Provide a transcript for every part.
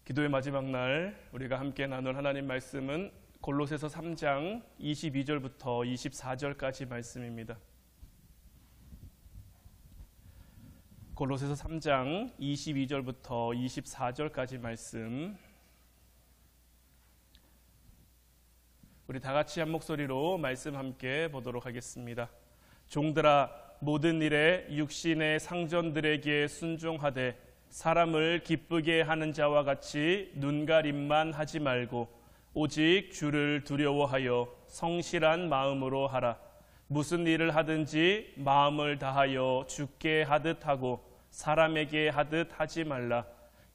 기도의 마지막 날 우리가 함께 나눌 하나님 말씀은 골로새서 3장 22절부터 24절까지 말씀입니다. 골로새서 3장 22절부터 24절까지 말씀, 우리 다 같이 한 목소리로 말씀 함께 보도록 하겠습니다. 종들아, 모든 일에 육신의 상전들에게 순종하되 사람을 기쁘게 하는 자와 같이 눈가림만 하지 말고 오직 주를 두려워하여 성실한 마음으로 하라. 무슨 일을 하든지 마음을 다하여 주께 하듯 하고 사람에게 하듯 하지 말라.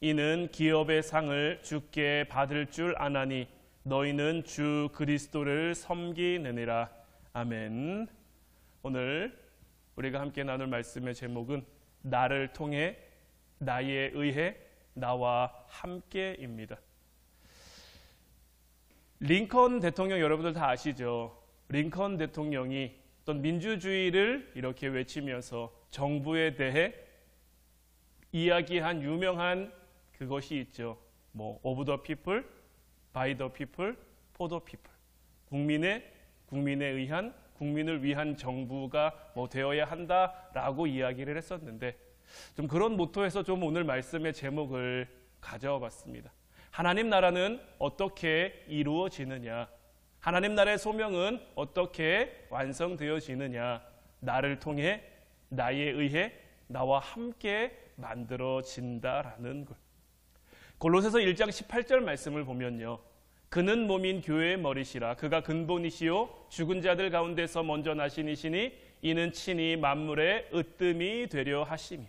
이는 기업의 상을 주께 받을 줄 아나니 너희는 주 그리스도를 섬기느니라. 아멘. 오늘 우리가 함께 나눌 말씀의 제목은 나를 통해, 나에 의해, 나와 함께입니다. 링컨 대통령 여러분들 다 아시죠? 링컨 대통령이 어떤 민주주의를 이렇게 외치면서 정부에 대해 이야기한 유명한 그것이 있죠. of the people, by the people, for the people. 국민에 의한, 국민을 위한 정부가 되어야 한다라고 이야기를 했었는데, 좀 그런 모토에서 좀 오늘 말씀의 제목을 가져와 봤습니다. 하나님 나라는 어떻게 이루어지느냐? 하나님 나라의 소명은 어떻게 완성되어지느냐? 나를 통해, 나에 의해, 나와 함께 만들어진다라는 것. 골로새서 1장 18절 말씀을 보면요, 그는 몸인 교회의 머리시라. 그가 근본이시요 죽은 자들 가운데서 먼저 나신 이시니 이는 친히 만물의 으뜸이 되려 하시며.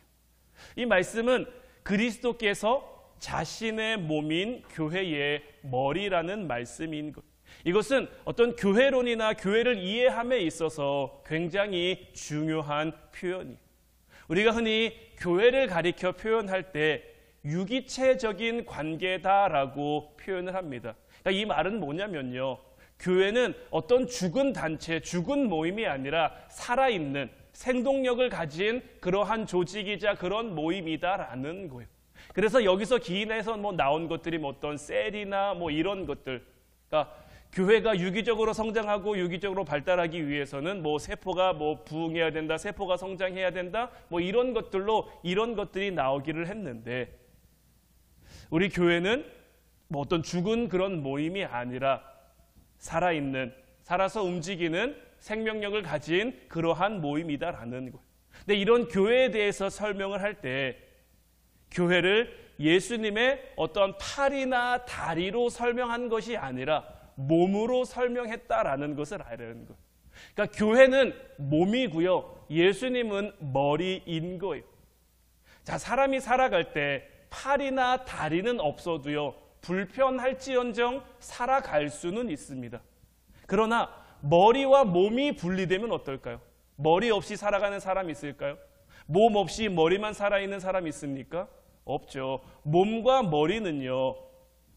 이 말씀은 그리스도께서 자신의 몸인 교회의 머리라는 말씀인 것. 이것은 어떤 교회론이나 교회를 이해함에 있어서 굉장히 중요한 표현이에요. 우리가 흔히 교회를 가리켜 표현할 때 유기체적인 관계다라고 표현을 합니다. 그러니까 이 말은 뭐냐면요, 교회는 어떤 죽은 단체, 죽은 모임이 아니라 살아있는 생동력을 가진 그러한 조직이자 그런 모임이다라는 거예요. 그래서 여기서 기인해서 나온 것들이 어떤 셀이나 이런 것들, 그러니까 교회가 유기적으로 성장하고 유기적으로 발달하기 위해서는 세포가 부흥해야 된다, 세포가 성장해야 된다, 이런 것들로 이런 것들이 나오기를 했는데, 우리 교회는 어떤 죽은 그런 모임이 아니라 살아있는, 살아서 움직이는 생명력을 가진 그러한 모임이다라는 거예요. 근데 이런 교회에 대해서 설명을 할 때 교회를 예수님의 어떤 팔이나 다리로 설명한 것이 아니라 몸으로 설명했다라는 것을 알아야하는 거예요. 그러니까 교회는 몸이고요, 예수님은 머리인 거예요. 자, 사람이 살아갈 때 팔이나 다리는 없어도요, 불편할지언정 살아갈 수는 있습니다. 그러나 머리와 몸이 분리되면 어떨까요? 머리 없이 살아가는 사람이 있을까요? 몸 없이 머리만 살아있는 사람이 있습니까? 없죠. 몸과 머리는요,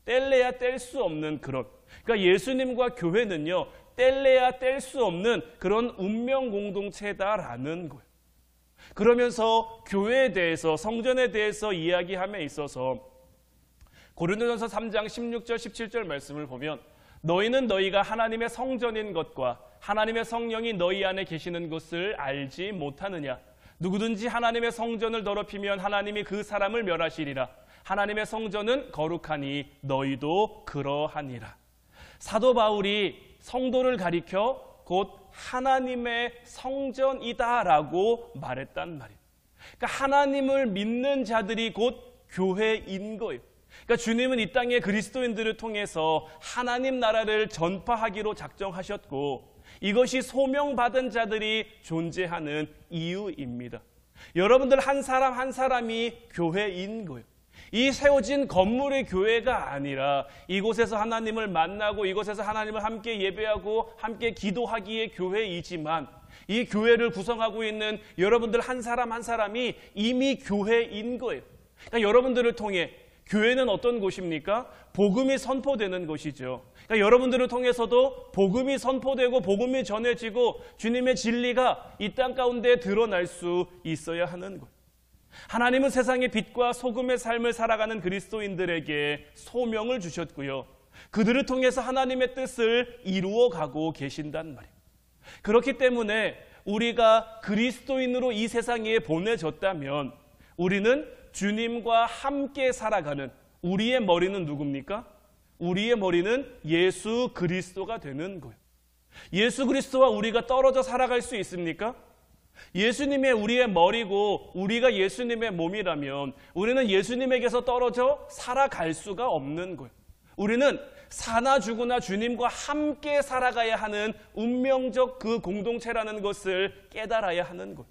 뗄래야 뗄 수 없는 그런, 그러니까 예수님과 교회는요, 뗄래야 뗄 수 없는 그런 운명 공동체다라는 거예요. 그러면서 교회에 대해서, 성전에 대해서 이야기함에 있어서 고린도전서 3장 16절 17절 말씀을 보면, 너희는 너희가 하나님의 성전인 것과 하나님의 성령이 너희 안에 계시는 것을 알지 못하느냐? 누구든지 하나님의 성전을 더럽히면 하나님이 그 사람을 멸하시리라. 하나님의 성전은 거룩하니 너희도 그러하니라. 사도 바울이 성도를 가리켜 곧 하나님의 성전이다라고 말했단 말이에요. 그러니까 하나님을 믿는 자들이 곧 교회인 거예요. 그러니까 주님은 이 땅의 그리스도인들을 통해서 하나님 나라를 전파하기로 작정하셨고, 이것이 소명받은 자들이 존재하는 이유입니다. 여러분들 한 사람 한 사람이 교회인 거예요. 이 세워진 건물의 교회가 아니라 이곳에서 하나님을 만나고 이곳에서 하나님을 함께 예배하고 함께 기도하기의 교회이지만, 이 교회를 구성하고 있는 여러분들 한 사람 한 사람이 이미 교회인 거예요. 그러니까 여러분들을 통해 교회는 어떤 곳입니까? 복음이 선포되는 곳이죠. 그러니까 여러분들을 통해서도 복음이 선포되고 복음이 전해지고 주님의 진리가 이 땅 가운데 드러날 수 있어야 하는 것. 하나님은 세상의 빛과 소금의 삶을 살아가는 그리스도인들에게 소명을 주셨고요. 그들을 통해서 하나님의 뜻을 이루어가고 계신단 말이에요. 그렇기 때문에 우리가 그리스도인으로 이 세상에 보내졌다면 우리는 주님과 함께 살아가는, 우리의 머리는 누굽니까? 우리의 머리는 예수 그리스도가 되는 거예요. 예수 그리스도와 우리가 떨어져 살아갈 수 있습니까? 예수님이 우리의 머리고 우리가 예수님의 몸이라면 우리는 예수님에게서 떨어져 살아갈 수가 없는 거예요. 우리는 사나 죽으나 주님과 함께 살아가야 하는 운명적 그 공동체라는 것을 깨달아야 하는 거예요.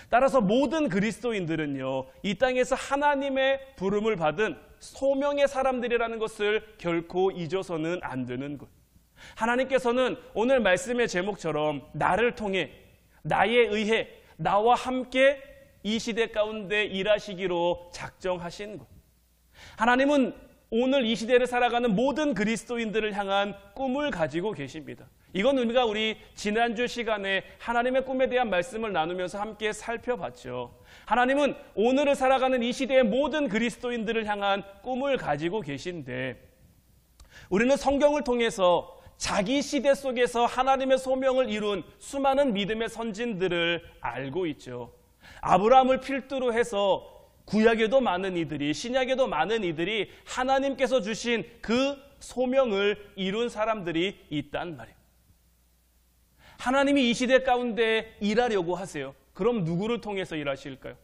따라서 모든 그리스도인들은요, 이 땅에서 하나님의 부름을 받은 소명의 사람들이라는 것을 결코 잊어서는 안 되는 거예요. 하나님께서는 오늘 말씀의 제목처럼 나를 통해, 나에 의해, 나와 함께 이 시대 가운데 일하시기로 작정하신 거예요. 하나님은 오늘 이 시대를 살아가는 모든 그리스도인들을 향한 꿈을 가지고 계십니다. 이건 우리 지난주 시간에 하나님의 꿈에 대한 말씀을 나누면서 함께 살펴봤죠. 하나님은 오늘을 살아가는 이 시대의 모든 그리스도인들을 향한 꿈을 가지고 계신데, 우리는 성경을 통해서 자기 시대 속에서 하나님의 소명을 이룬 수많은 믿음의 선진들을 알고 있죠. 아브라함을 필두로 해서 구약에도 많은 이들이, 신약에도 많은 이들이 하나님께서 주신 그 소명을 이룬 사람들이 있단 말이에요. 하나님이 이 시대 가운데 일하려고 하세요. 그럼 누구를 통해서 일하실까요?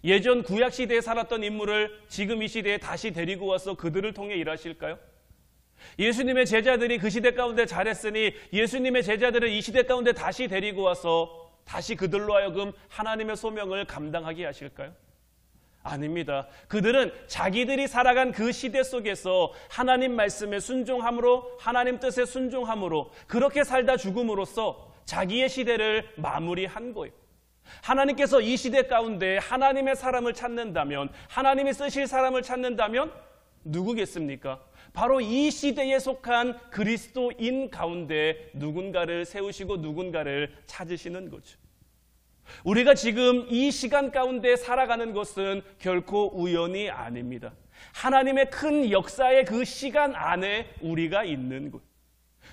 예전 구약 시대에 살았던 인물을 지금 이 시대에 다시 데리고 와서 그들을 통해 일하실까요? 예수님의 제자들이 그 시대 가운데 잘했으니 예수님의 제자들을 이 시대 가운데 다시 데리고 와서 다시 그들로 하여금 하나님의 소명을 감당하게 하실까요? 아닙니다. 그들은 자기들이 살아간 그 시대 속에서 하나님 말씀에 순종함으로, 하나님 뜻에 순종함으로 그렇게 살다 죽음으로써 자기의 시대를 마무리한 거예요. 하나님께서 이 시대 가운데 하나님의 사람을 찾는다면, 하나님이 쓰실 사람을 찾는다면 누구겠습니까? 바로 이 시대에 속한 그리스도인 가운데 누군가를 세우시고 누군가를 찾으시는 거죠. 우리가 지금 이 시간 가운데 살아가는 것은 결코 우연이 아닙니다. 하나님의 큰 역사의 그 시간 안에 우리가 있는 거예요.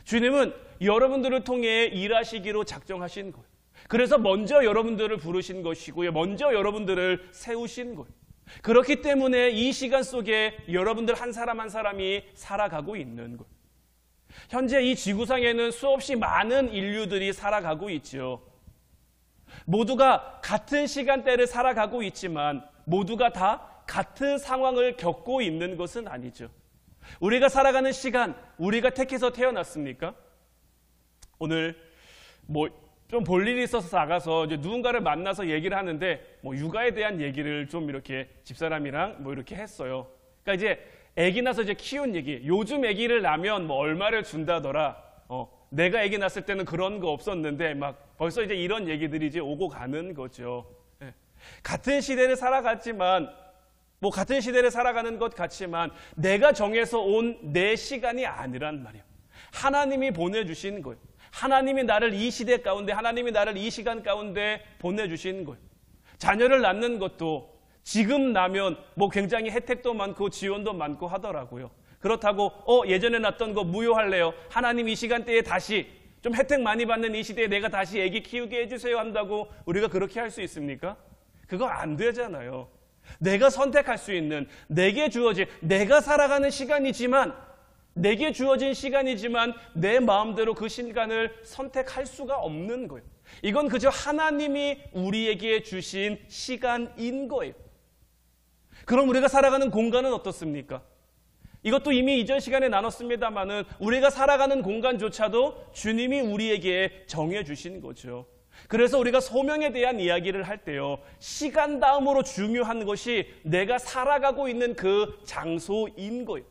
주님은 여러분들을 통해 일하시기로 작정하신 거예요. 그래서 먼저 여러분들을 부르신 것이고요, 먼저 여러분들을 세우신 거예요. 그렇기 때문에 이 시간 속에 여러분들 한 사람 한 사람이 살아가고 있는 거예요. 현재 이 지구상에는 수없이 많은 인류들이 살아가고 있죠. 모두가 같은 시간대를 살아가고 있지만 모두가 다 같은 상황을 겪고 있는 것은 아니죠. 우리가 살아가는 시간, 우리가 택해서 태어났습니까? 오늘 좀 볼 일이 있어서 나가서 이제 누군가를 만나서 얘기를 하는데 육아에 대한 얘기를 좀 이렇게 집사람이랑 이렇게 했어요. 그러니까 이제 아기 나서 이제 키운 얘기. 요즘 아기를 낳으면 얼마를 준다더라. 내가 아기 낳았을 때는 그런 거 없었는데 벌써 이제 이런 얘기들이 이제 오고 가는 거죠. 같은 시대를 살아갔지만 같은 시대를 살아가는 것 같지만 내가 정해서 온 내 시간이 아니란 말이에요. 하나님이 보내주신 거예요. 하나님이 나를 이 시대 가운데, 하나님이 나를 이 시간 가운데 보내주신 거예요. 자녀를 낳는 것도 지금 나면 굉장히 혜택도 많고 지원도 많고 하더라고요. 그렇다고 예전에 낳았던 거 무효할래요? 하나님 이 시간대에 다시 좀 혜택 많이 받는 이 시대에 내가 다시 아기 키우게 해주세요 한다고 우리가 그렇게 할 수 있습니까? 그거 안 되잖아요. 내가 선택할 수 있는, 내게 주어진, 내가 살아가는 시간이지만, 내게 주어진 시간이지만 내 마음대로 그 시간을 선택할 수가 없는 거예요. 이건 그저 하나님이 우리에게 주신 시간인 거예요. 그럼 우리가 살아가는 공간은 어떻습니까? 이것도 이미 이전 시간에 나눴습니다마는 우리가 살아가는 공간조차도 주님이 우리에게 정해주신 거죠. 그래서 우리가 소명에 대한 이야기를 할 때요, 시간 다음으로 중요한 것이 내가 살아가고 있는 그 장소인 거예요.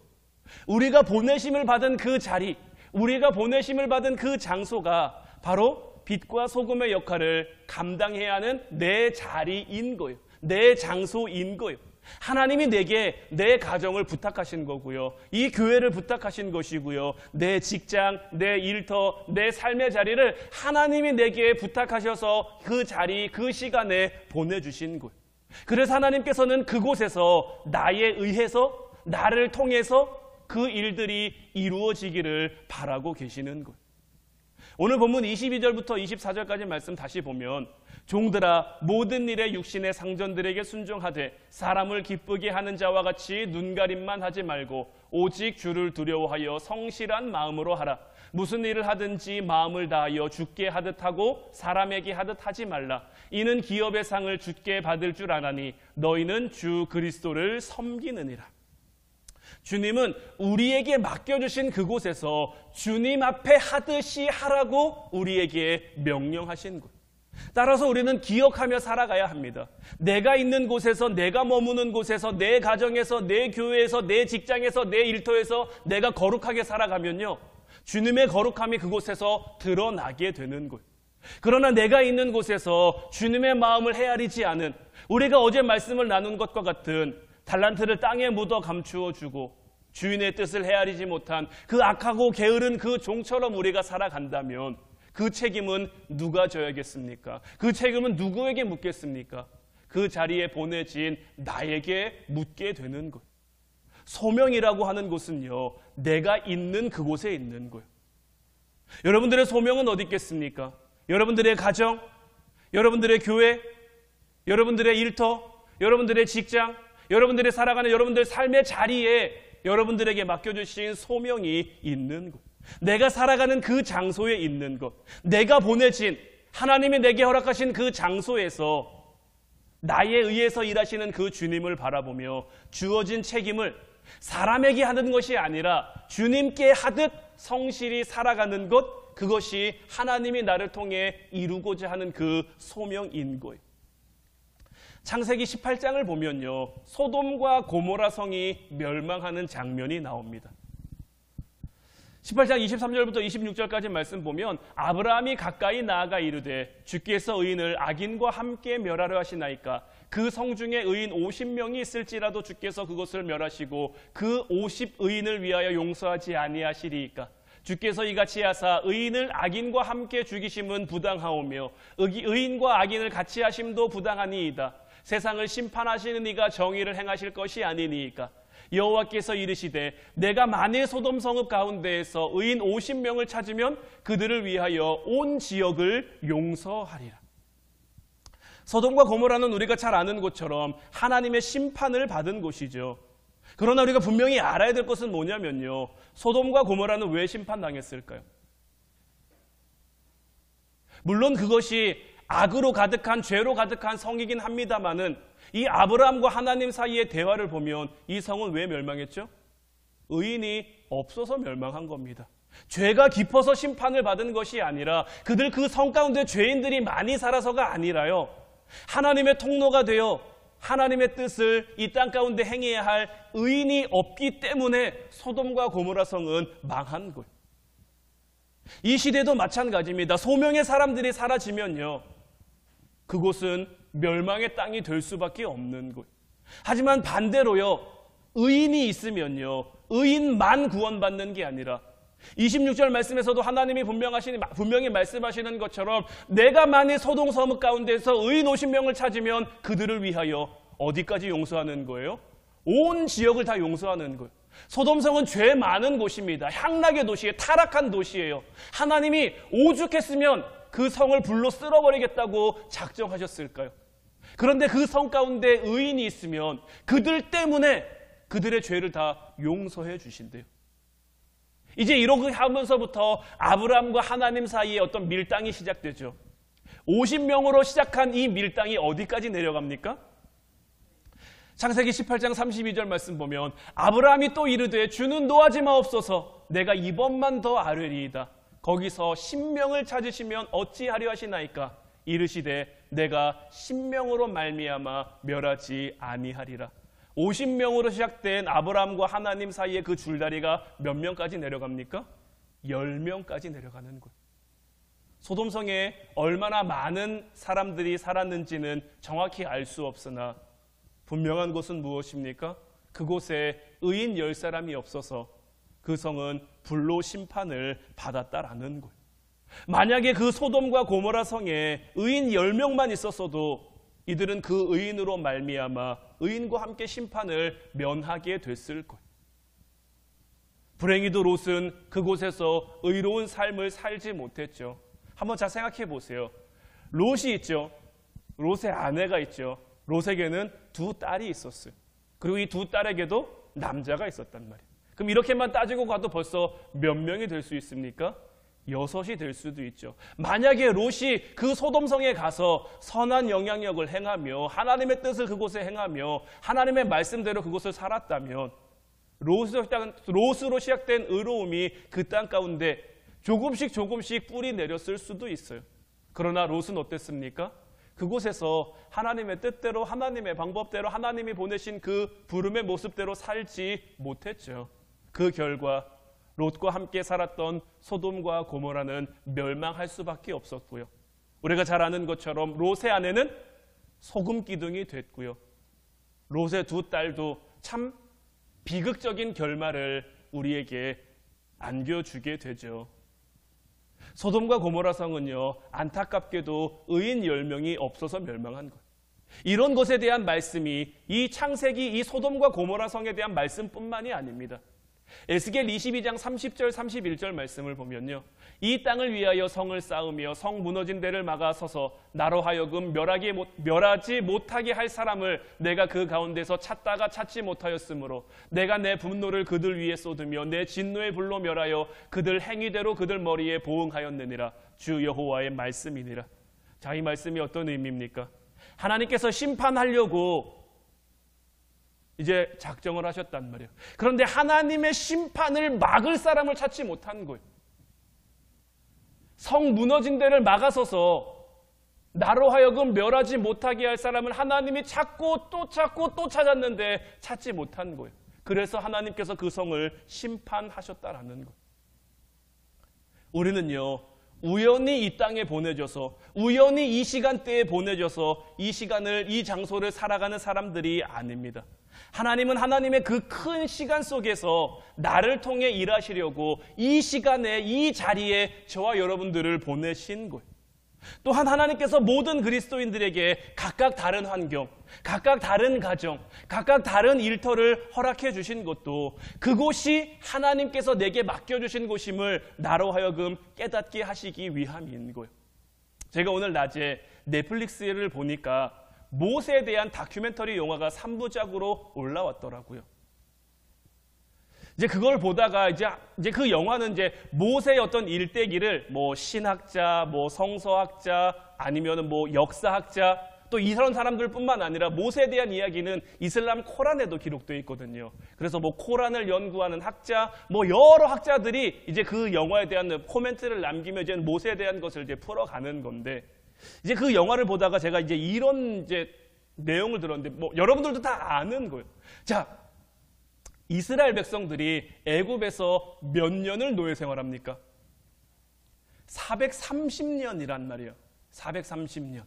우리가 보내심을 받은 그 자리, 우리가 보내심을 받은 그 장소가 바로 빛과 소금의 역할을 감당해야 하는 내 자리인 거예요. 내 장소인 거예요. 하나님이 내게 내 가정을 부탁하신 거고요. 이 교회를 부탁하신 것이고요. 내 직장, 내 일터, 내 삶의 자리를 하나님이 내게 부탁하셔서 그 자리, 그 시간에 보내주신 거예요. 그래서 하나님께서는 그곳에서 나에 의해서, 나를 통해서 그 일들이 이루어지기를 바라고 계시는 거예요. 오늘 본문 22절부터 24절까지 말씀 다시 보면, 종들아 모든 일에 육신의 상전들에게 순종하되 사람을 기쁘게 하는 자와 같이 눈가림만 하지 말고 오직 주를 두려워하여 성실한 마음으로 하라. 무슨 일을 하든지 마음을 다하여 주께 하듯 하고 사람에게 하듯 하지 말라. 이는 기업의 상을 주께 받을 줄 아나니 너희는 주 그리스도를 섬기느니라. 주님은 우리에게 맡겨주신 그곳에서 주님 앞에 하듯이 하라고 우리에게 명령하신 것. 따라서 우리는 기억하며 살아가야 합니다. 내가 있는 곳에서, 내가 머무는 곳에서, 내 가정에서, 내 교회에서, 내 직장에서, 내 일터에서 내가 거룩하게 살아가면요, 주님의 거룩함이 그곳에서 드러나게 되는 거예요. 그러나 내가 있는 곳에서 주님의 마음을 헤아리지 않은, 우리가 어제 말씀을 나눈 것과 같은 달란트를 땅에 묻어 감추어 주고 주인의 뜻을 헤아리지 못한 그 악하고 게으른 그 종처럼 우리가 살아간다면 그 책임은 누가 져야겠습니까? 그 책임은 누구에게 묻겠습니까? 그 자리에 보내진 나에게 묻게 되는 거예요. 소명이라고 하는 곳은요, 내가 있는 그곳에 있는 거예요. 여러분들의 소명은 어디 있겠습니까? 여러분들의 가정, 여러분들의 교회, 여러분들의 일터, 여러분들의 직장, 여러분들이 살아가는 여러분들의 삶의 자리에 여러분들에게 맡겨주신 소명이 있는 것. 내가 살아가는 그 장소에 있는 것. 내가 보내진, 하나님이 내게 허락하신 그 장소에서 나에 의해서 일하시는 그 주님을 바라보며 주어진 책임을 사람에게 하는 것이 아니라 주님께 하듯 성실히 살아가는 것, 그것이 하나님이 나를 통해 이루고자 하는 그 소명인 거예요. 창세기 18장을 보면요, 소돔과 고모라 성이 멸망하는 장면이 나옵니다. 18장 23절부터 26절까지 말씀 보면, 아브라함이 가까이 나아가 이르되 주께서 의인을 악인과 함께 멸하려 하시나이까? 그 성 중에 의인 50명이 있을지라도 주께서 그것을 멸하시고 그 50의인을 위하여 용서하지 아니하시리이까? 주께서 이같이 하사 의인을 악인과 함께 죽이심은 부당하오며 의인과 악인을 같이 하심도 부당하니이다. 세상을 심판하시는 이가 정의를 행하실 것이 아니니이까? 여호와께서 이르시되 내가 만일 소돔 성읍 가운데에서 의인 50명을 찾으면 그들을 위하여 온 지역을 용서하리라. 소돔과 고모라는 우리가 잘 아는 곳처럼 하나님의 심판을 받은 곳이죠. 그러나 우리가 분명히 알아야 될 것은 뭐냐면요, 소돔과 고모라는 왜 심판당했을까요? 물론 그것이 악으로 가득한, 죄로 가득한 성이긴 합니다만은 이 아브라함과 하나님 사이의 대화를 보면 이 성은 왜 멸망했죠? 의인이 없어서 멸망한 겁니다. 죄가 깊어서 심판을 받은 것이 아니라 그들 그 성 가운데 죄인들이 많이 살아서가 아니라요, 하나님의 통로가 되어 하나님의 뜻을 이 땅 가운데 행해야 할 의인이 없기 때문에 소돔과 고모라 성은 망한 거예요. 이 시대도 마찬가지입니다. 소명의 사람들이 사라지면요, 그곳은 멸망의 땅이 될 수밖에 없는 거예요. 하지만 반대로요, 의인이 있으면요, 의인만 구원받는 게 아니라 26절 말씀에서도 하나님이 분명히 말씀하시는 것처럼 내가 만일 소돔 성읍 가운데서 의인 50명을 찾으면 그들을 위하여 어디까지 용서하는 거예요? 온 지역을 다 용서하는 거예요. 소돔성은 죄 많은 곳입니다. 향락의 도시예요. 타락한 도시예요. 하나님이 오죽했으면 그 성을 불로 쓸어버리겠다고 작정하셨을까요? 그런데 그 성 가운데 의인이 있으면 그들 때문에 그들의 죄를 다 용서해 주신대요. 이제 이렇게 하면서부터 아브라함과 하나님 사이에 어떤 밀당이 시작되죠. 50명으로 시작한 이 밀당이 어디까지 내려갑니까? 창세기 18장 32절 말씀 보면, 아브라함이 또 이르되 주는 노하지 마옵소서, 내가 이번만 더 아뢰리이다. 거기서 10명을 찾으시면 어찌하려 하시나이까? 이르시되 내가 10명으로 말미암아 멸하지 아니하리라. 50명으로 시작된 아브라함과 하나님 사이의 그 줄다리가 몇 명까지 내려갑니까? 10명까지 내려가는 거예요. 소돔성에 얼마나 많은 사람들이 살았는지는 정확히 알 수 없으나 분명한 것은 무엇입니까? 그곳에 의인 10사람이 없어서 그 성은 불로 심판을 받았다라는 거예요. 만약에 그 소돔과 고모라 성에 의인 10명만 있었어도 이들은 그 의인으로 말미암아 의인과 함께 심판을 면하게 됐을 거예요. 불행히도 롯은 그곳에서 의로운 삶을 살지 못했죠. 한번 잘 생각해 보세요. 롯이 있죠. 롯의 아내가 있죠. 롯에게는 두 딸이 있었어요. 그리고 이 두 딸에게도 남자가 있었단 말이에요. 그럼 이렇게만 따지고 가도 벌써 몇 명이 될 수 있습니까? 6이 될 수도 있죠. 만약에 롯이 그 소돔성에 가서 선한 영향력을 행하며 하나님의 뜻을 그곳에 행하며 하나님의 말씀대로 그곳을 살았다면 롯으로 시작된 의로움이 그 땅 가운데 조금씩 뿌리 내렸을 수도 있어요. 그러나 롯은 어땠습니까? 그곳에서 하나님의 뜻대로 하나님의 방법대로 하나님이 보내신 그 부름의 모습대로 살지 못했죠. 그 결과 롯과 함께 살았던 소돔과 고모라는 멸망할 수밖에 없었고요. 우리가 잘 아는 것처럼 롯의 아내는 소금 기둥이 됐고요. 롯의 두 딸도 참 비극적인 결말을 우리에게 안겨주게 되죠. 소돔과 고모라 성은요, 안타깝게도 의인 10명이 없어서 멸망한 거예요. 이런 것에 대한 말씀이 이 창세기 이 소돔과 고모라 성에 대한 말씀뿐만이 아닙니다. 에스겔 22장 30절 31절 말씀을 보면요, 이 땅을 위하여 성을 쌓으며 성 무너진 데를 막아서서 나로 하여금 멸하지 못하게 할 사람을 내가 그 가운데서 찾다가 찾지 못하였으므로 내가 내 분노를 그들 위에 쏟으며 내 진노의 불로 멸하여 그들 행위대로 그들 머리에 보응하였느니라. 주 여호와의 말씀이니라. 자, 이 말씀이 어떤 의미입니까? 하나님께서 심판하려고 이제 작정을 하셨단 말이에요. 그런데 하나님의 심판을 막을 사람을 찾지 못한 거예요. 성 무너진 데를 막아서서 나로 하여금 멸하지 못하게 할 사람을 하나님이 찾고 또 찾았는데 찾지 못한 거예요. 그래서 하나님께서 그 성을 심판하셨다라는 거예요. 우리는요, 우연히 이 땅에 보내져서 우연히 이 시간대에 보내져서 이 시간을 이 장소를 살아가는 사람들이 아닙니다. 하나님은 하나님의 그 큰 시간 속에서 나를 통해 일하시려고 이 시간에 이 자리에 저와 여러분들을 보내신 거예요. 또한 하나님께서 모든 그리스도인들에게 각각 다른 환경, 각각 다른 가정, 각각 다른 일터를 허락해 주신 것도 그곳이 하나님께서 내게 맡겨주신 곳임을 나로 하여금 깨닫게 하시기 위함인 거예요. 제가 오늘 낮에 넷플릭스를 보니까 모세에 대한 다큐멘터리 영화가 3부작으로 올라왔더라고요. 이제 그걸 보다가 이제 그 영화는 이제 모세의 어떤 일대기를 뭐 신학자, 뭐 성서학자, 아니면은 뭐 역사학자, 또 이런 사람들뿐만 아니라 모세에 대한 이야기는 이슬람 코란에도 기록되어 있거든요. 그래서 뭐 코란을 연구하는 학자, 뭐 여러 학자들이 이제 그 영화에 대한 코멘트를 남기며 이제 모세에 대한 것을 이제 풀어가는 건데, 이제 그 영화를 보다가 제가 이제 이런 이제 내용을 들었는데, 뭐 여러분들도 다 아는 거예요. 자, 이스라엘 백성들이 애굽에서 몇 년을 노예 생활합니까? 430년이란 말이에요. 430년.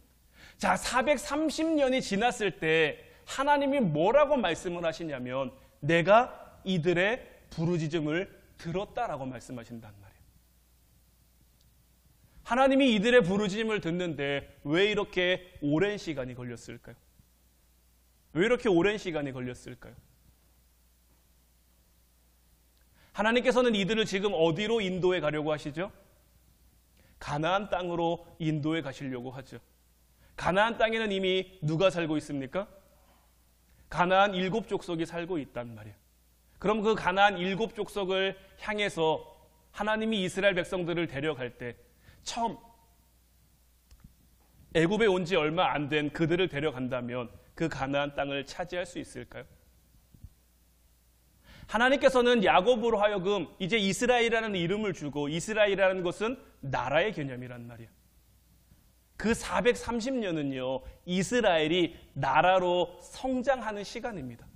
자, 430년이 지났을 때 하나님이 뭐라고 말씀을 하시냐면 내가 이들의 부르짖음을 들었다라고 말씀하신단 말이에요. 하나님이 이들의 부르짖음을 듣는데 왜 이렇게 오랜 시간이 걸렸을까요? 왜 이렇게 오랜 시간이 걸렸을까요? 하나님께서는 이들을 지금 어디로 인도해 가려고 하시죠? 가나안 땅으로 인도해 가시려고 하죠. 가나안 땅에는 이미 누가 살고 있습니까? 가나안 7족속이 살고 있단 말이에요. 그럼 그 가나안 7족속을 향해서 하나님이 이스라엘 백성들을 데려갈 때 처음 애굽에 온 지 얼마 안 된 그들을 데려간다면 그 가나안 땅을 차지할 수 있을까요? 하나님께서는 야곱으로 하여금 이제 이스라엘이라는 이름을 주고, 이스라엘이라는 것은 나라의 개념이란 말이에요. 그 430년은요, 이스라엘이 나라로 성장하는 시간입니다.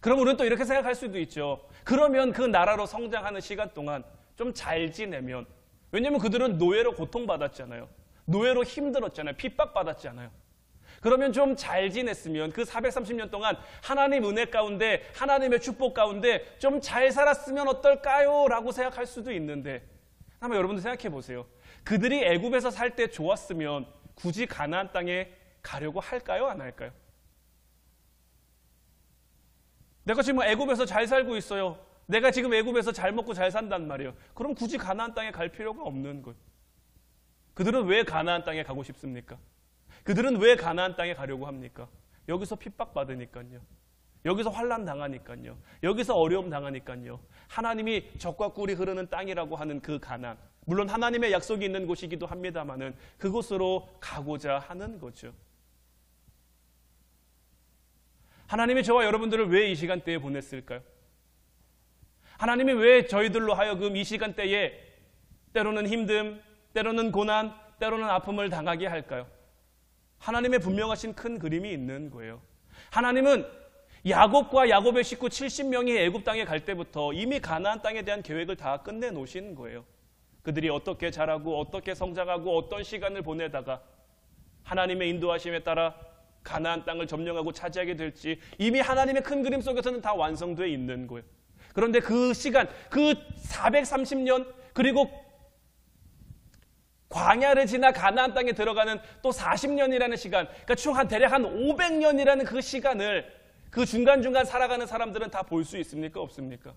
그럼 우리는 또 이렇게 생각할 수도 있죠. 그러면 그 나라로 성장하는 시간 동안 좀 잘 지내면, 왜냐하면 그들은 노예로 고통받았잖아요. 노예로 힘들었잖아요. 핍박받았잖아요. 그러면 좀 잘 지냈으면 그 430년 동안 하나님 은혜 가운데, 하나님의 축복 가운데 좀 잘 살았으면 어떨까요? 라고 생각할 수도 있는데, 한번 여러분들 생각해 보세요. 그들이 애굽에서 살 때 좋았으면 굳이 가나안 땅에 가려고 할까요? 안 할까요? 내가 지금 애굽에서 잘 살고 있어요. 내가 지금 애굽에서 잘 먹고 잘 산단 말이에요. 그럼 굳이 가나안 땅에 갈 필요가 없는 거예요. 그들은 왜 가나안 땅에 가고 싶습니까? 그들은 왜 가나안 땅에 가려고 합니까? 여기서 핍박받으니까요. 여기서 환난 당하니까요. 여기서 어려움 당하니까요. 하나님이 젖과 꿀이 흐르는 땅이라고 하는 그 가나안, 물론 하나님의 약속이 있는 곳이기도 합니다마는 그곳으로 가고자 하는 거죠. 하나님이 저와 여러분들을 왜 이 시간대에 보냈을까요? 하나님이 왜 저희들로 하여금 이 시간대에 때로는 힘듦, 때로는 고난, 때로는 아픔을 당하게 할까요? 하나님의 분명하신 큰 그림이 있는 거예요. 하나님은 야곱과 야곱의 식구 70명이 애굽 땅에 갈 때부터 이미 가나안 땅에 대한 계획을 다 끝내놓으신 거예요. 그들이 어떻게 자라고 어떻게 성장하고 어떤 시간을 보내다가 하나님의 인도하심에 따라 가나안 땅을 점령하고 차지하게 될지 이미 하나님의 큰 그림 속에서는 다 완성되어 있는 거예요. 그런데 그 시간, 그 430년 그리고 광야를 지나 가나안 땅에 들어가는 또 40년이라는 시간, 그러니까 총 대략 한 500년이라는 그 시간을 그 중간중간 살아가는 사람들은 다 볼 수 있습니까? 없습니까?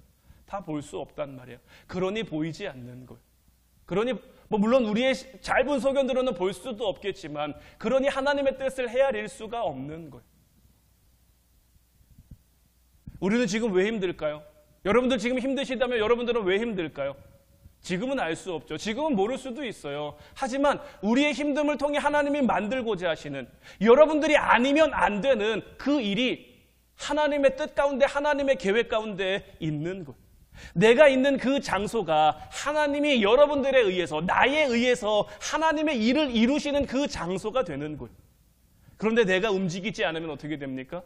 다 볼 수 없단 말이에요. 그러니 보이지 않는 거예요. 그러니 물론 우리의 짧은 소견으로는 볼 수도 없겠지만 그러니 하나님의 뜻을 헤아릴 수가 없는 거예요. 우리는 지금 왜 힘들까요? 여러분들 지금 힘드시다면 여러분들은 왜 힘들까요? 지금은 알 수 없죠. 지금은 모를 수도 있어요. 하지만 우리의 힘듦을 통해 하나님이 만들고자 하시는, 여러분들이 아니면 안 되는 그 일이 하나님의 뜻 가운데, 하나님의 계획 가운데 있는 것. 내가 있는 그 장소가 하나님이 여러분들에 의해서, 나에 의해서 하나님의 일을 이루시는 그 장소가 되는 것. 그런데 내가 움직이지 않으면 어떻게 됩니까?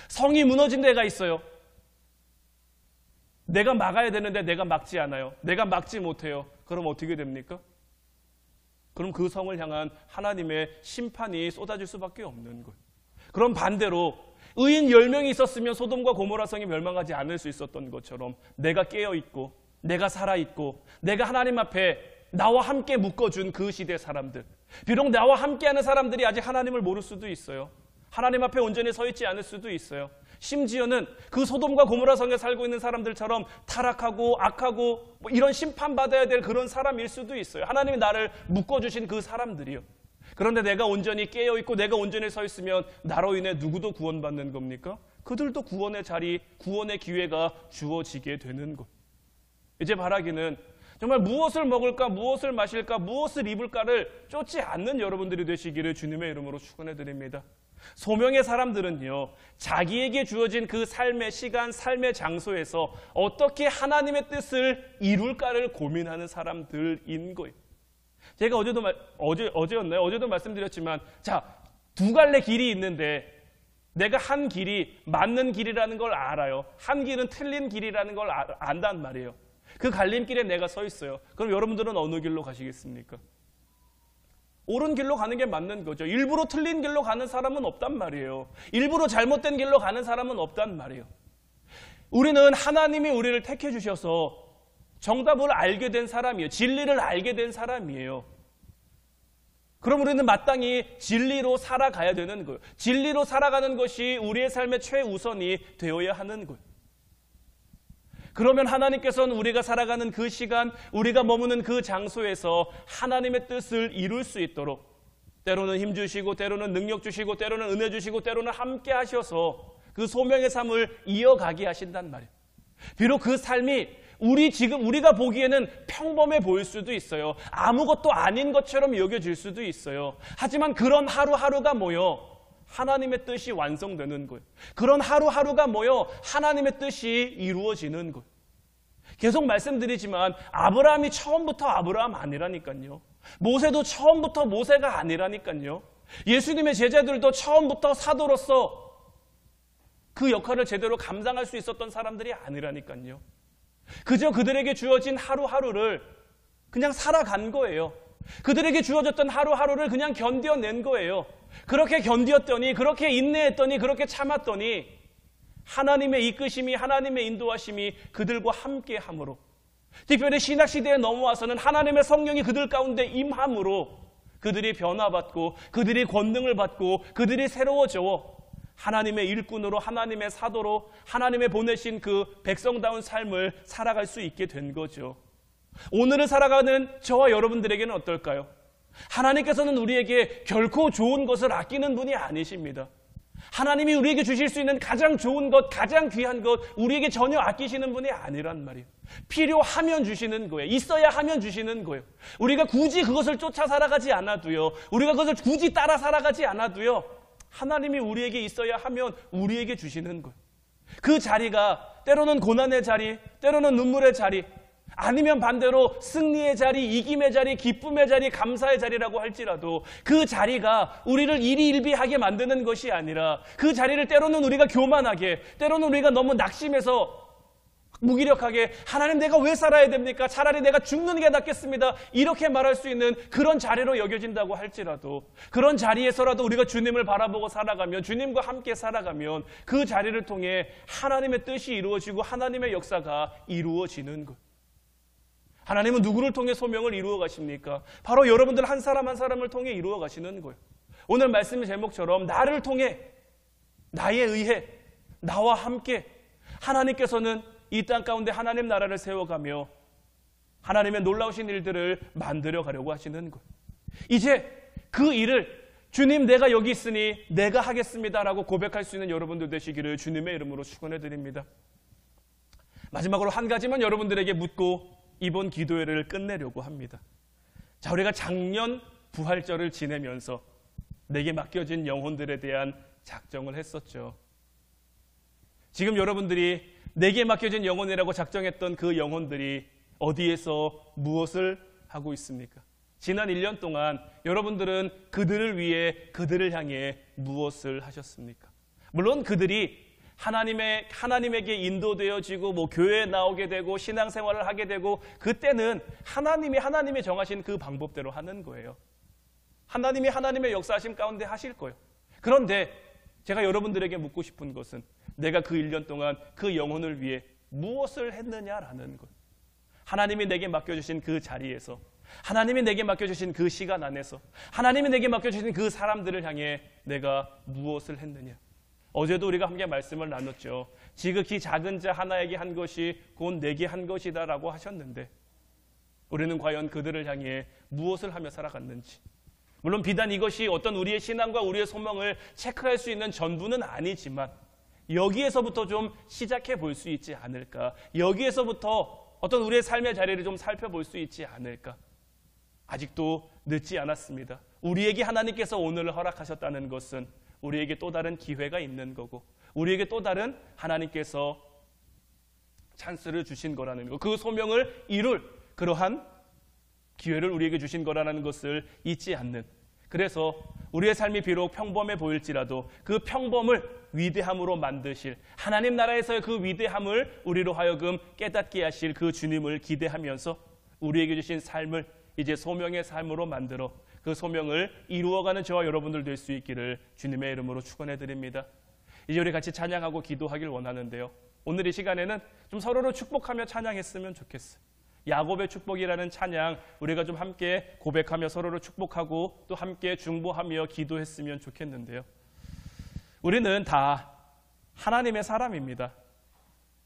성이 무너진 데가 있어요. 내가 막아야 되는데 내가 막지 않아요. 내가 막지 못해요. 그럼 어떻게 됩니까? 그럼 그 성을 향한 하나님의 심판이 쏟아질 수밖에 없는 거예요. 그럼 반대로 의인 10명이 있었으면 소돔과 고모라 성이 멸망하지 않을 수 있었던 것처럼 내가 깨어있고 내가 살아있고 내가 하나님 앞에 나와 함께 묶어준 그 시대 사람들, 비록 나와 함께하는 사람들이 아직 하나님을 모를 수도 있어요. 하나님 앞에 온전히 서 있지 않을 수도 있어요. 심지어는 그 소돔과 고모라 성에 살고 있는 사람들처럼 타락하고 악하고 이런 심판받아야 될 그런 사람일 수도 있어요. 하나님이 나를 묶어주신 그 사람들이요. 그런데 내가 온전히 깨어있고 내가 온전히 서 있으면 나로 인해 누구도 구원받는 겁니까? 그들도 구원의 자리, 구원의 기회가 주어지게 되는 것. 이제 바라기는 정말 무엇을 먹을까, 무엇을 마실까, 무엇을 입을까를 쫓지 않는 여러분들이 되시기를 주님의 이름으로 축원해 드립니다. 소명의 사람들은요, 자기에게 주어진 그 삶의 시간, 삶의 장소에서 어떻게 하나님의 뜻을 이룰까를 고민하는 사람들인 거예요. 제가 어제였나요? 어제도 말씀드렸지만, 자, 두 갈래 길이 있는데 내가 한 길이 맞는 길이라는 걸 알아요. 한 길은 틀린 길이라는 걸 안단 말이에요. 그 갈림길에 내가 서 있어요. 그럼 여러분들은 어느 길로 가시겠습니까? 옳은 길로 가는 게 맞는 거죠. 일부러 틀린 길로 가는 사람은 없단 말이에요. 일부러 잘못된 길로 가는 사람은 없단 말이에요. 우리는 하나님이 우리를 택해 주셔서 정답을 알게 된 사람이에요. 진리를 알게 된 사람이에요. 그럼 우리는 마땅히 진리로 살아가야 되는 거예요. 진리로 살아가는 것이 우리의 삶의 최우선이 되어야 하는 거예요. 그러면 하나님께서는 우리가 살아가는 그 시간, 우리가 머무는 그 장소에서 하나님의 뜻을 이룰 수 있도록 때로는 힘 주시고, 때로는 능력 주시고, 때로는 은혜 주시고, 때로는 함께 하셔서 그 소명의 삶을 이어가게 하신단 말이에요. 비록 그 삶이 우리가 보기에는 평범해 보일 수도 있어요. 아무것도 아닌 것처럼 여겨질 수도 있어요. 하지만 그런 하루하루가 모여 하나님의 뜻이 완성되는 거예요. 그런 하루하루가 모여 하나님의 뜻이 이루어지는 거예요. 계속 말씀드리지만 아브라함이 처음부터 아브라함 아니라니까요. 모세도 처음부터 모세가 아니라니까요. 예수님의 제자들도 처음부터 사도로서 그 역할을 제대로 감당할 수 있었던 사람들이 아니라니까요. 그저 그들에게 주어진 하루하루를 그냥 살아간 거예요. 그들에게 주어졌던 하루하루를 그냥 견뎌낸 거예요. 그렇게 견디었더니, 그렇게 인내했더니, 그렇게 참았더니 하나님의 이끄심이, 하나님의 인도하심이 그들과 함께함으로, 특별히 신학시대에 넘어와서는 하나님의 성령이 그들 가운데 임함으로 그들이 변화받고 그들이 권능을 받고 그들이 새로워져 하나님의 일꾼으로 하나님의 사도로 하나님의 보내신 그 백성다운 삶을 살아갈 수 있게 된 거죠. 오늘을 살아가는 저와 여러분들에게는 어떨까요? 하나님께서는 우리에게 결코 좋은 것을 아끼는 분이 아니십니다. 하나님이 우리에게 주실 수 있는 가장 좋은 것, 가장 귀한 것 우리에게 전혀 아끼시는 분이 아니란 말이에요. 필요하면 주시는 거예요. 있어야 하면 주시는 거예요. 우리가 굳이 그것을 쫓아 살아가지 않아도요, 우리가 그것을 굳이 따라 살아가지 않아도요, 하나님이 우리에게 있어야 하면 우리에게 주시는 거예요. 그 자리가 때로는 고난의 자리, 때로는 눈물의 자리, 아니면 반대로 승리의 자리, 이김의 자리, 기쁨의 자리, 감사의 자리라고 할지라도 그 자리가 우리를 일희일비하게 만드는 것이 아니라 그 자리를 때로는 우리가 교만하게, 때로는 우리가 너무 낙심해서 무기력하게 하나님 내가 왜 살아야 됩니까? 차라리 내가 죽는 게 낫겠습니다. 이렇게 말할 수 있는 그런 자리로 여겨진다고 할지라도 그런 자리에서라도 우리가 주님을 바라보고 살아가면, 주님과 함께 살아가면 그 자리를 통해 하나님의 뜻이 이루어지고 하나님의 역사가 이루어지는 것. 하나님은 누구를 통해 소명을 이루어 가십니까? 바로 여러분들 한 사람 한 사람을 통해 이루어 가시는 거예요. 오늘 말씀의 제목처럼 나를 통해, 나에 의해, 나와 함께 하나님께서는 이 땅 가운데 하나님 나라를 세워가며 하나님의 놀라우신 일들을 만들어 가려고 하시는 거예요. 이제 그 일을 주님 내가 여기 있으니 내가 하겠습니다라고 고백할 수 있는 여러분들 되시기를 주님의 이름으로 축원해 드립니다. 마지막으로 한 가지만 여러분들에게 묻고 이번 기도회를 끝내려고 합니다. 자, 우리가 작년 부활절을 지내면서 내게 맡겨진 영혼들에 대한 작정을 했었죠. 지금 여러분들이 내게 맡겨진 영혼이라고 작정했던 그 영혼들이 어디에서 무엇을 하고 있습니까? 지난 1년 동안 여러분들은 그들을 위해, 그들을 향해 무엇을 하셨습니까? 물론 그들이 하나님에게 인도되어지고 교회에 나오게 되고 신앙생활을 하게 되고 그때는 하나님이 정하신 그 방법대로 하는 거예요. 하나님이 하나님의 역사하심 가운데 하실 거예요. 그런데 제가 여러분들에게 묻고 싶은 것은 내가 그 1년 동안 그 영혼을 위해 무엇을 했느냐라는 것. 하나님이 내게 맡겨주신 그 자리에서, 하나님이 내게 맡겨주신 그 시간 안에서, 하나님이 내게 맡겨주신 그 사람들을 향해 내가 무엇을 했느냐. 어제도 우리가 함께 말씀을 나눴죠. 지극히 작은 자 하나에게 한 것이 곧 내게 한 것이다 라고 하셨는데 우리는 과연 그들을 향해 무엇을 하며 살아갔는지. 물론 비단 이것이 어떤 우리의 신앙과 우리의 소망을 체크할 수 있는 전부는 아니지만 여기에서부터 좀 시작해 볼 수 있지 않을까. 여기에서부터 어떤 우리의 삶의 자리를 좀 살펴볼 수 있지 않을까. 아직도 늦지 않았습니다. 우리에게 하나님께서 오늘을 허락하셨다는 것은 우리에게 또 다른 기회가 있는 거고 우리에게 또 다른 하나님께서 찬스를 주신 거라는 것, 그 소명을 이룰 그러한 기회를 우리에게 주신 거라는 것을 잊지 않는, 그래서 우리의 삶이 비록 평범해 보일지라도 그 평범을 위대함으로 만드실 하나님 나라에서의 그 위대함을 우리로 하여금 깨닫게 하실 그 주님을 기대하면서 우리에게 주신 삶을 이제 소명의 삶으로 만들어 그 소명을 이루어가는 저와 여러분들 될 수 있기를 주님의 이름으로 축원해 드립니다. 이제 우리 같이 찬양하고 기도하길 원하는데요. 오늘 이 시간에는 좀 서로를 축복하며 찬양했으면 좋겠어요. 야곱의 축복이라는 찬양 우리가 좀 함께 고백하며 서로를 축복하고 또 함께 중보하며 기도했으면 좋겠는데요. 우리는 다 하나님의 사람입니다.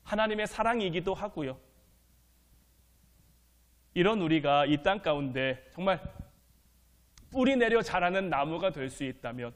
하나님의 사랑이기도 하고요. 이런 우리가 이 땅 가운데 정말 뿌리 내려 자라는 나무가 될 수 있다면,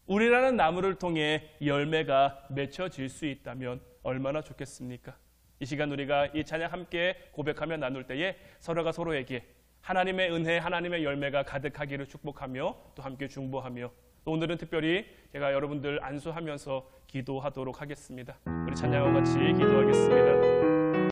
우리라는 나무를 통해 열매가 맺혀질 수 있다면 얼마나 좋겠습니까? 이 시간 우리가 이 찬양 함께 고백하며 나눌 때에 서로가 서로에게 하나님의 은혜, 하나님의 열매가 가득하기를 축복하며 또 함께 중보하며, 또 오늘은 특별히 제가 여러분들 안수하면서 기도하도록 하겠습니다. 우리 찬양과 같이 기도하겠습니다.